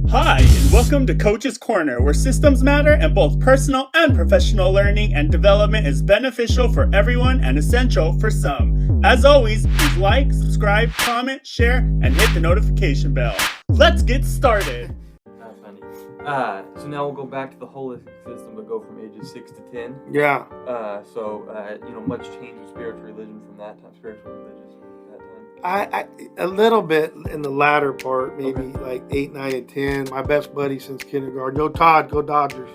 Hi, and welcome to Coach's Corner, where systems matter and both personal and professional learning and development is beneficial for everyone and essential for some. As always, please like, subscribe, comment, share, and hit the notification bell. Let's get started. That's funny. So now we'll go back to the holistic system, but go from ages 6 to 10. Yeah. Much change in spiritual religion from that time, spiritual religious from that time. I a little bit in the latter part, maybe Okay. like 8, 9, and 10. My best buddy since kindergarten. Yo, Todd, go Dodgers.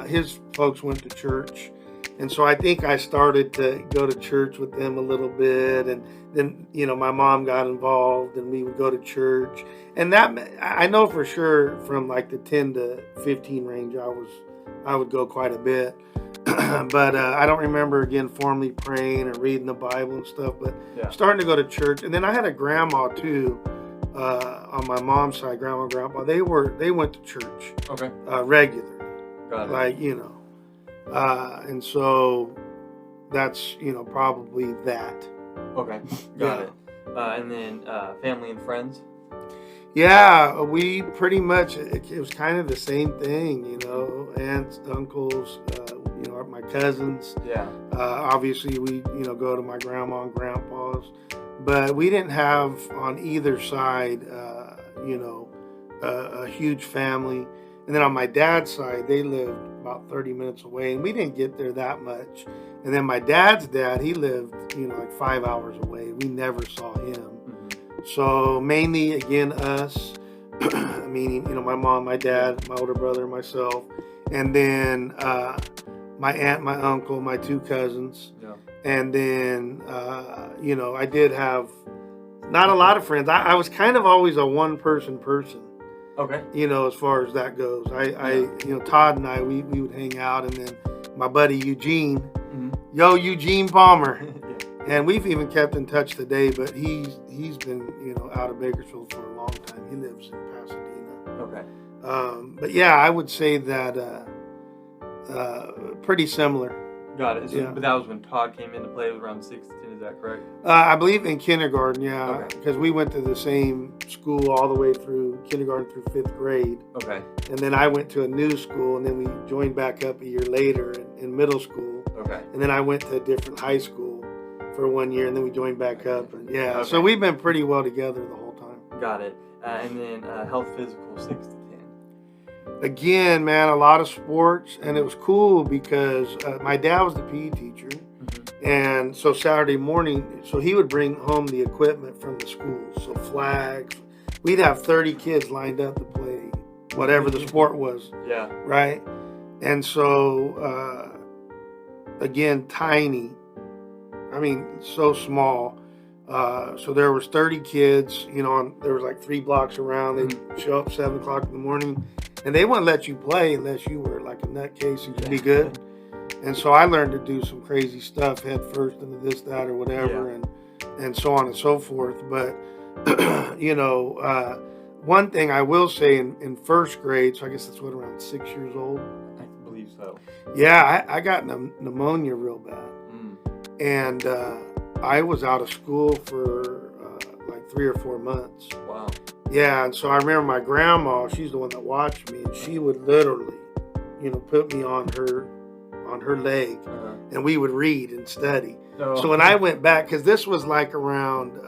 His folks went to church, and so I think I started to go to church with them a little bit, and then my mom got involved, and we would go to church, and that I know for sure from like the 10 to 15 range, I would go quite a bit. But I don't remember again formally praying or reading the Bible and stuff, but starting to go to church. And then I had a grandma too, on my mom's side, grandma and grandpa. They went to church regularly. Got it. And so that's probably that. Okay, got it. And then family and friends. Yeah, we pretty much, it was kind of the same thing, aunts, uncles, my cousins. Yeah. Obviously, we, go to my grandma and grandpa's, but we didn't have on either side, a huge family. And then on my dad's side, they lived about 30 minutes away, and we didn't get there that much. And then my dad's dad, he lived, like 5 hours away. We never saw him. Mm-hmm. So mainly, again, us, meaning, my mom, my dad, my older brother, myself, and then my aunt, my uncle, my two cousins. Yeah. And then, I did have not a lot of friends. I was kind of always a one-person. Okay. As far as that goes. Todd and I, we would hang out, and then my buddy Eugene, Eugene Palmer. Yeah. And we've even kept in touch today, but he's been, out of Bakersfield for a long time. He lives in Pasadena. Okay. But yeah, I would say that pretty similar. Got it. So, Yeah. But that was when Todd came into play. It was around 6 to 10. Is that correct? I believe in kindergarten, yeah, Okay. because we went to the same school all the way through kindergarten through 5th grade. Okay. And then I went to a new school, and then we joined back up a year later in middle school. Okay. And then I went to a different high school for 1 year, and then we joined back up. And Okay. so we've been pretty well together the whole time. Got it. And then health physical 6 to 10. Again, man, a lot of sports, and it was cool because my dad was the PE teacher, and so Saturday morning, so he would bring home the equipment from the school, so flags. We'd have 30 kids lined up to play whatever the sport was. Yeah. Right? And so, again, tiny. I mean, so small. So there was 30 kids, there was like 3 blocks around. They'd show up 7 o'clock in the morning, and they wouldn't let you play unless you were like a nutcase and could be good. And so I learned to do some crazy stuff head first into this, that, or whatever, and so on and so forth. But, one thing I will say in 1st grade, so I guess that's around 6 years old. I believe so. Yeah, I got pneumonia real bad. And I was out of school for like 3 or 4 months. Wow. Yeah, and so I remember my grandma, she's the one that watched me, and she would literally, put me on her leg, and we would read and study. So when I went back, because this was like around,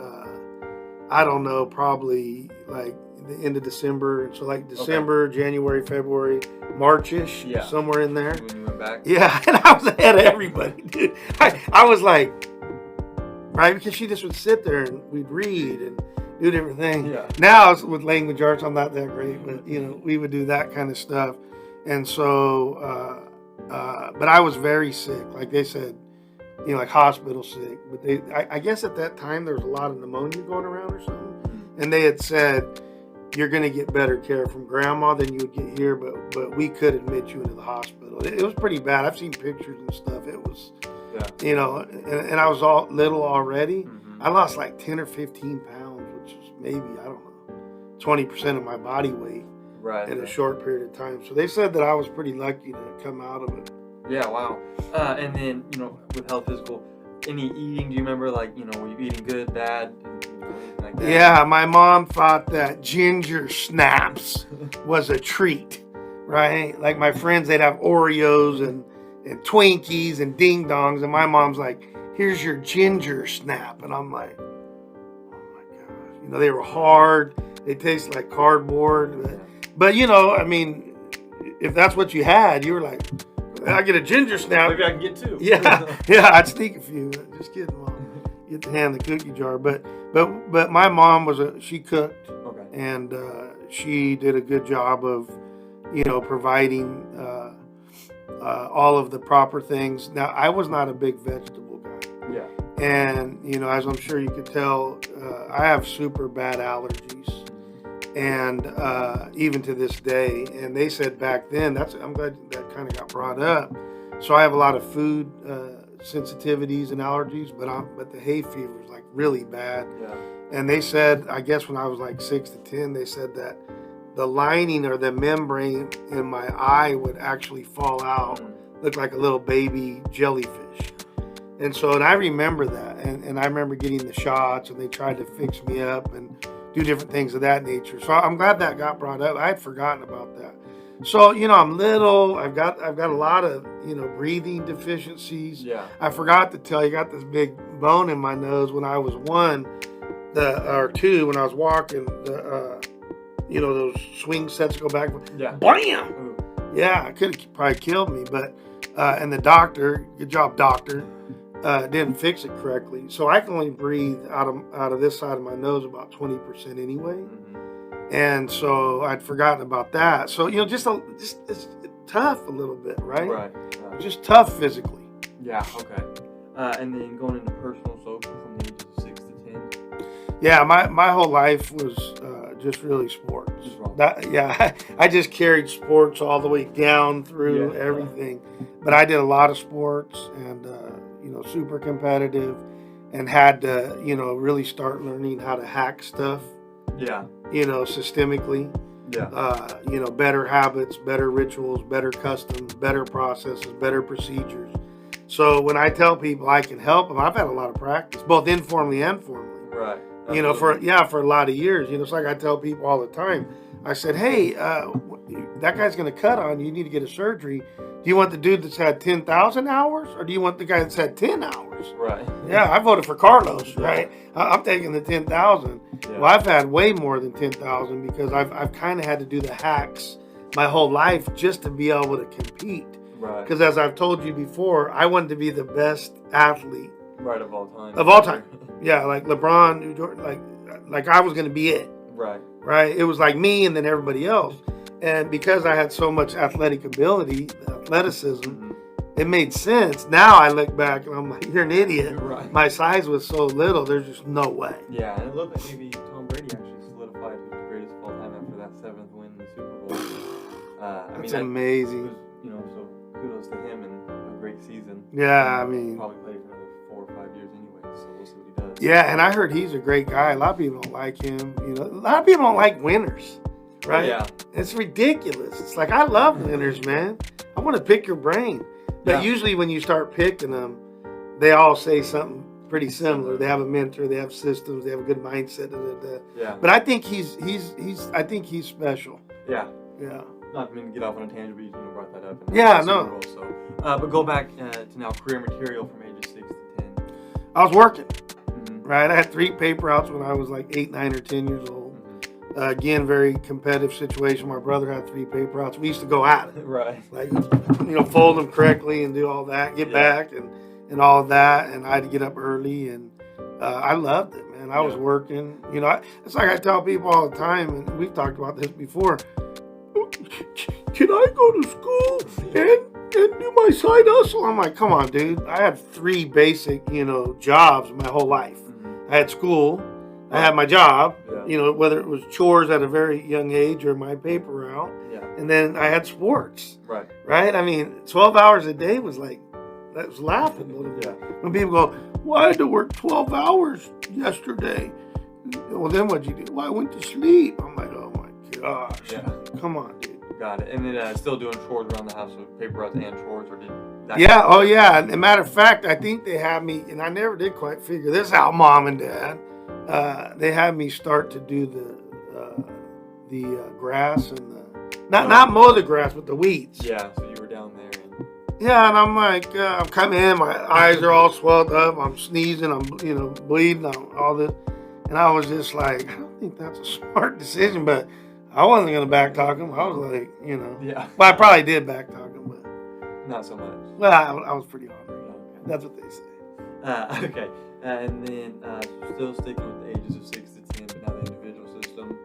I don't know, probably like the end of December, and so like December, January, February, March-ish, somewhere in there. When you went back? Yeah, and I was ahead of everybody, dude. I was like, right, because she just would sit there and we'd read and do different things. Yeah. Now with language arts, I'm not that great, but we would do that kind of stuff. And so, but I was very sick, like they said, like hospital sick. But I guess at that time there was a lot of pneumonia going around or something, and they had said you're going to get better care from grandma than you would get here, but we could admit you into the hospital. It was pretty bad. I've seen pictures and stuff. It was, and I was all little already. I lost like 10 or 15 pounds, which is maybe, I don't know, 20% of my body weight in a short period of time. So they said that I was pretty lucky to come out of it. Yeah, wow. And then, with health physical, any eating, do you remember, like, were you eating good, bad, anything like like that. Yeah, my mom thought that ginger snaps was a treat, right? Like my friends, they'd have Oreos and Twinkies and Ding Dongs, and my mom's like, "Here's your ginger snap," and I'm like, "Oh my gosh!" You know, they were hard. They tasted like cardboard, but you know, I mean, if that's what you had, you were like, "I get a ginger snap." Maybe I can get two. Yeah, I'd sneak a few. Just kidding, Mom. Get to hand the cookie jar, but my mom she cooked, Okay. and she did a good job of, you know, providing all of the proper things. Now, I was not a big vegetable guy, Yeah. and you know, as I'm sure you could tell, I have super bad allergies, and even to this day. And they said back then, I'm glad that kind of got brought up. So I have a lot of food sensitivities and allergies, but the hay fever is like really bad. Yeah. And they said, I guess when I was like 6 to 10, they said that the lining or the membrane in my eye would actually fall out, look like a little baby jellyfish. And so, and I remember that, and I remember getting the shots, and they tried to fix me up and do different things of that nature. So I'm glad that got brought up. I had forgotten about that. So, you know, I'm little. I've got a lot of, you know, breathing deficiencies. Yeah. I forgot to tell you, I got this big bone in my nose when I was 1 or 2 when I was walking. You know, those swing sets go back. Yeah. Bam! Ooh. Yeah, it could have probably killed me, but and the doctor, good job, doctor, didn't fix it correctly. So I can only breathe out of this side of my nose about 20% anyway. Mm-hmm. And so I'd forgotten about that. So, you know, just it's tough a little bit, right? Right. Just tough physically. Yeah. Okay. And then going into personal social from the ages of 6 to 10. Yeah, my whole life was just really sports. Just wrong. I just carried sports all the way down through Yeah. everything. But I did a lot of sports, and you know, super competitive, and had to, you know, really start learning how to hack stuff, Yeah. you know, systemically. Yeah. You know, better habits, better rituals, better customs, better processes, better procedures. So when I tell people I can help them, I've had a lot of practice, both informally and formally. Right. You know, for a lot of years. You know, it's like I tell people all the time. I said, "Hey, that guy's going to cut on you. You need to get a surgery. Do you want the dude that's had 10,000 hours, or do you want the guy that's had 10 hours?" Right. Yeah, I voted for Carlos, right? I'm taking the 10,000. Yeah. Well, I've had way more than 10,000 because I've kind of had to do the hacks my whole life just to be able to compete. Right. Because as I've told you before, I wanted to be the best athlete Right, of all time. of all time. Yeah, like LeBron, like I was going to be it, Right. right? It was like me and then everybody else. And because I had so much athletic ability, athleticism, Mm-hmm. it made sense. Now I look back and I'm like, you're an idiot. Right. My size was so little, there's just no way. Yeah, and it looked like maybe Tom Brady actually solidified who's the greatest of all time after that 7th win in the Super Bowl. That's amazing. Was, you know, so kudos to him and a great season. Yeah, I He'll mean, probably play for another 4 or 5 years anyway, so we'll see what he does. yeah, and I heard he's a great guy. A lot of people don't like him. You know, a lot of people don't like winners, right? Yeah. It's ridiculous. It's like, I love winners, man. I want to pick your brain. But Yeah. usually when you start picking them, they all say something pretty similar. They have a mentor, they have systems, they have a good mindset. Yeah. But I think he's special. Yeah. Yeah. Not to mean to get off on a tangent, but you brought that up. In Yeah, the no. Super Bowl, so. But go back to now career material from ages 6 to 10. I was working, Mm-hmm. right? I had 3 paper outs when I was like 8, 9, or 10 years old. Again, very competitive situation. My brother had 3 paper outs. We used to go at it. Right. Like, you know, fold them correctly and do all that, get back and all of that. And I had to get up early, and I loved it, man. I was working, you know, it's like I tell people all the time, and we've talked about this before. Can I go to school and do my side hustle? I'm like, come on, dude. I had 3 basic, you know, jobs my whole life. I had school, I had my job, you know, whether it was chores at a very young age or my paper route. Yeah. And then I had sports, Right. right? I mean, 12 hours a day was like, that was laughable to me. Yeah. When people go, well, I had to work 12 hours yesterday. Well, then what'd you do? Well, I went to sleep. I'm like, oh my gosh. Yeah. Come on, dude. Got it. And then still doing chores around the house, so paper routes and chores, or did that? Yeah, oh yeah. As a matter of fact, I think they had me, and I never did quite figure this out, Mom and Dad. they had me start to do the grass and not mow the grass, but the weeds. Yeah, so you were down there. And... Yeah, and I'm like, I'm coming in, my eyes are all swelled up, I'm sneezing, I'm bleeding, all this, and I was just like, I don't think that's a smart decision, but I wasn't gonna back talk him. I was like, Yeah. well, I probably did back talk him, but Not so much. well, I was pretty hungry. Okay. That's what they say. Okay. And then still sticking with the ages of 6 to 10, but now the individual system.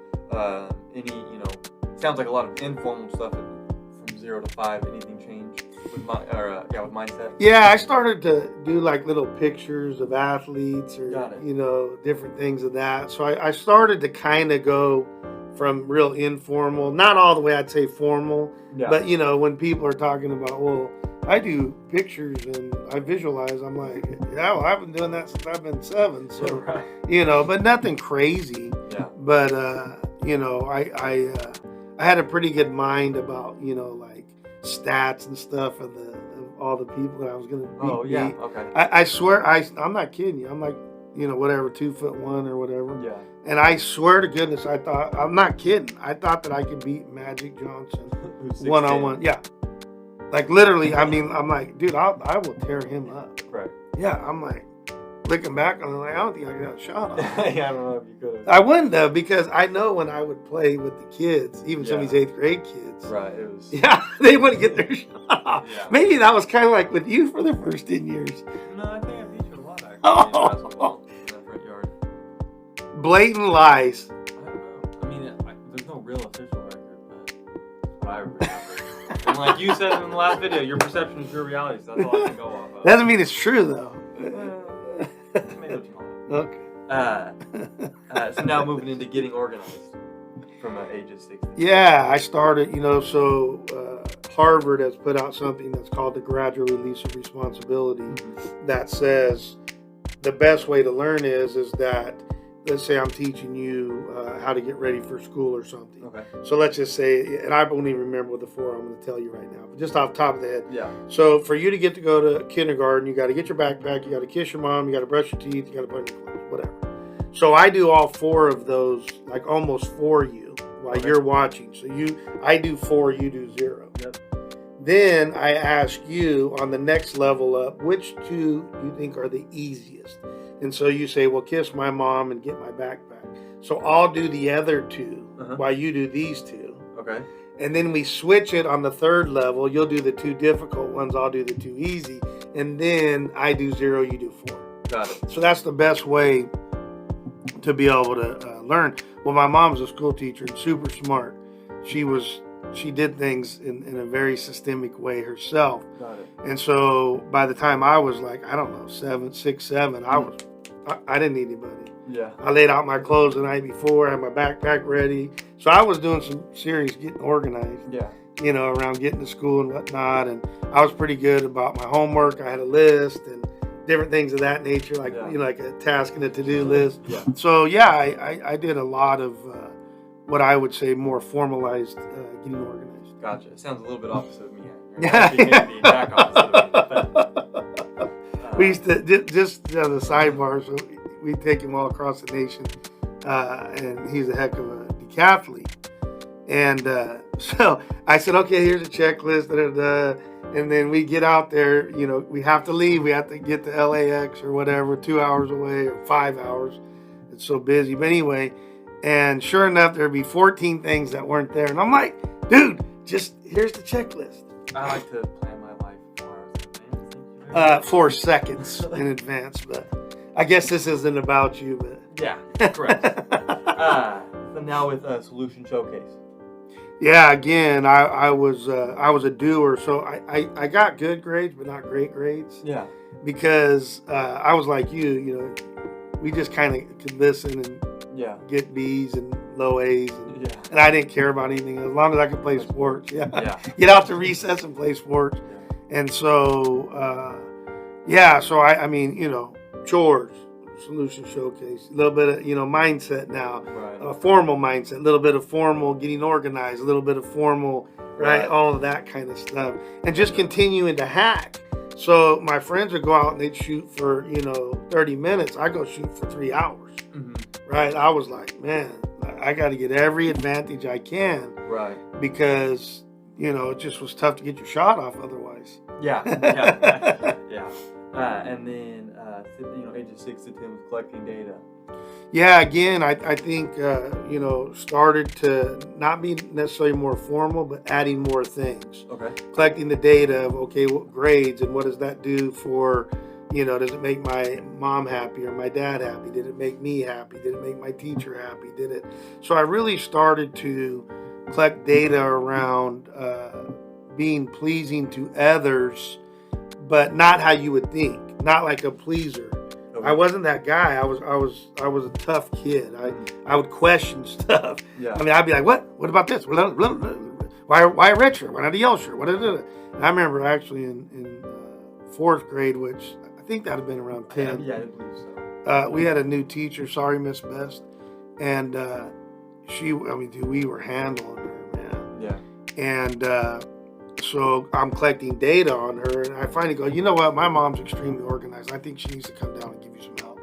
Sounds like a lot of informal stuff from 0 to 5. Anything change with with mindset? Yeah, I started to do like little pictures of athletes or Got it. different things of that. So I started to kind of go from real informal, not all the way I'd say formal, Yeah. but when people are talking about, well, I do pictures and I visualize, I'm like, yeah, well, I've been doing that since I've been 7. So Right. but nothing crazy. Yeah. But I had a pretty good mind about like stats and stuff of all the people that I was gonna beat. Oh yeah. Okay. I swear I'm not kidding you. I'm like whatever 2'1" or whatever. Yeah. And I swear to goodness, I'm not kidding. I thought that I could beat Magic Johnson Who's 6'10". 1-on-1. Yeah. Like literally, I mean, I'm like, dude, I will tear him up. Right. Yeah, I'm like looking back on it, like I don't think I got a shot on. Yeah, I don't know if you could have. I wouldn't have, because I know when I would play with the kids, even some of Yeah. these 8th grade kids. Right. It was. Yeah, they wouldn't get their shot off. Yeah. Maybe that was kind of like with you for the first 10 years. No, I think I beat you a lot actually. Oh. In basketball in that front yard. Blatant lies. I don't know. I mean, there's no real official record, but that's what I remember. And like you said in the last video, your perception is your reality, so that's all I can go off of. Doesn't mean it's true, though. Tomato, tomato. Okay. So now moving into getting organized from age of 16. Yeah, I started, Harvard has put out something that's called the Gradual Release of Responsibility that says the best way to learn is that, let's say I'm teaching you how to get ready for school or something. Okay. So let's just say, and I won't even remember what the 4 I'm going to tell you right now, but just off the top of the head. Yeah. So for you to get to go to kindergarten, you got to get your backpack, you got to kiss your mom, you got to brush your teeth, you got to put on your clothes, whatever. So I do all 4 of those, like almost for you while you're watching. So I do 4, you do 0. Yep. Then I ask you on the next level up, which 2 do you think are the easiest? And so you say, well, kiss my mom and get my backpack. So I'll do the other 2 while you do these 2. Okay. And then we switch it on the 3rd level. You'll do the 2 difficult ones. I'll do the 2 easy. And then I do 0, you do 4. Got it. So that's the best way to be able to learn. Well, my mom's a school teacher and super smart. She did things in a very systemic way herself. Got it. And so by the time I was like, I don't know, 6, 7, I didn't need anybody. Yeah. I laid out my clothes the night before, had my backpack ready. So I was doing some serious getting organized, Yeah. around getting to school and whatnot. And I was pretty good about my homework. I had a list and different things of that nature, like, Yeah. like a task and a to-do list. Yeah. So yeah, I did a lot of what I would say more formalized getting organized. Gotcha. It sounds a little bit opposite of me. Yeah. Actually, maybe the exact opposite of me. But, We used to, just on the sidebar, so we take him all across the nation, and he's a heck of a decathlete. And so I said, okay, here's a checklist, and then we get out there, we have to leave. We have to get to LAX or whatever, 2 hours away or 5 hours. It's so busy. But anyway, and sure enough, there'd be 14 things that weren't there. And I'm like, dude, here's the checklist. I like to plan my life 4 hours in advance. 4 seconds in advance, but I guess this isn't about you, but Yeah, correct. So now with Solution Showcase. yeah, again, I was a doer, so I got good grades, but not great grades, Yeah. because I was like you, we just kind of could listen and Yeah. get B's and low A's, Yeah. and I didn't care about anything as long as I could play sports. Yeah, Yeah. get out to recess and play sports, and so so I mean, chores. Solution Showcase, a little bit of mindset now, Right. a formal mindset, a little bit of formal getting organized, a little bit of formal, right, all of that kind of stuff, and just continuing to hack. So my friends would go out and they'd shoot for 30 minutes. I go shoot for 3 hours. Mm-hmm. right? I was like, man, I got to get every advantage I can Right. because, you know, it just was tough to get your shot off otherwise. Yeah. Yeah. Yeah. And then, you know, ages 6 to 10 was collecting data. Yeah, again, I think, you know, started to not be necessarily more formal, but adding more things. Okay. Collecting the data of, okay, what grades and what does that do for, you know, does it make my mom happy or my dad happy? Did it make me happy? Did it make my teacher happy? Did it? So I really started to collect data around being pleasing to others, but not how you would think, not like a pleaser. Okay. I wasn't that guy. I was a tough kid. I would question stuff. Yeah. I mean, I'd be like, "What? What about this? Why a red shirt? Why not a yellow shirt? What is it?" And I remember actually in fourth grade, which I think that had been around 10. Yeah, I believe so. We had a new teacher. Sorry, Miss Best, and she. I mean, dude, we were handling her, man. Yeah. And so I'm collecting data on her, and I finally go, you know what? My mom's extremely organized. I think she needs to come down and give you some help.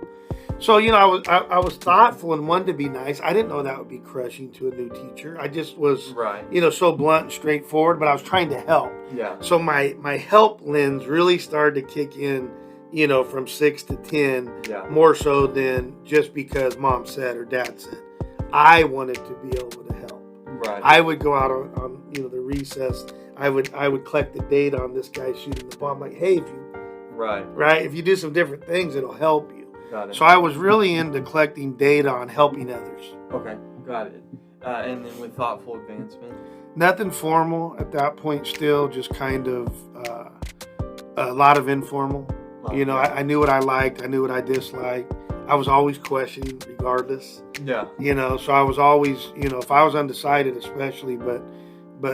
So, you know, I was thoughtful and wanted to be nice. I didn't know that would be crushing to a new teacher. I just was, Right. you know, so blunt and straightforward, but I was trying to help. Yeah. So my help lens really started to kick in, you know, from 6 to 10, Yeah. more so than just because mom said or dad said. I wanted to be able to help. Right. I would go out on you know, the recess. I would collect the data on this guy shooting the ball. I'm like, hey, if you do some different things, it'll help you. Got it. So I was really into collecting data on helping others. Okay. Got it. And then with thoughtful advancement. Nothing formal at that point. Still, just kind of a lot of informal. Well, You know, yeah. I knew what I liked. I knew what I disliked. I was always questioning, regardless. Yeah. You know, so I was always, you know, if I was undecided, especially, but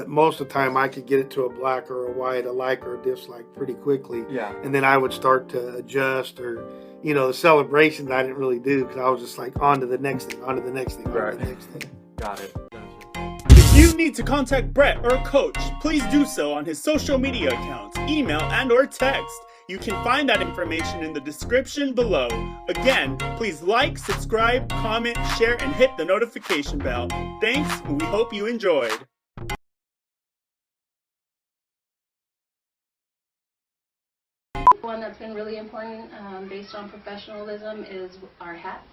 most of the time I could get it to a black or a white, a like or a dislike pretty quickly. Yeah. And then I would start to adjust, or, you know, the celebrations I didn't really do because I was just like on to the next thing, on to the next thing, on Right. to the next thing. Got it. Gotcha. If you need to contact Brett or Coach, please do so on his social media accounts, email, and or text. You can find that information in the description below. Again, please like, subscribe, comment, share, and hit the notification bell. Thanks, and we hope you enjoyed. One that's been really important based on professionalism is our hats.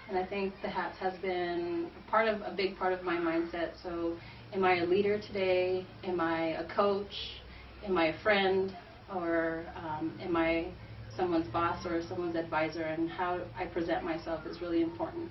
And I think the hats has been a big part of my mindset. So am I a leader today? Am I a coach? Am I a friend? Or am I someone's boss or someone's advisor? And how I present myself is really important.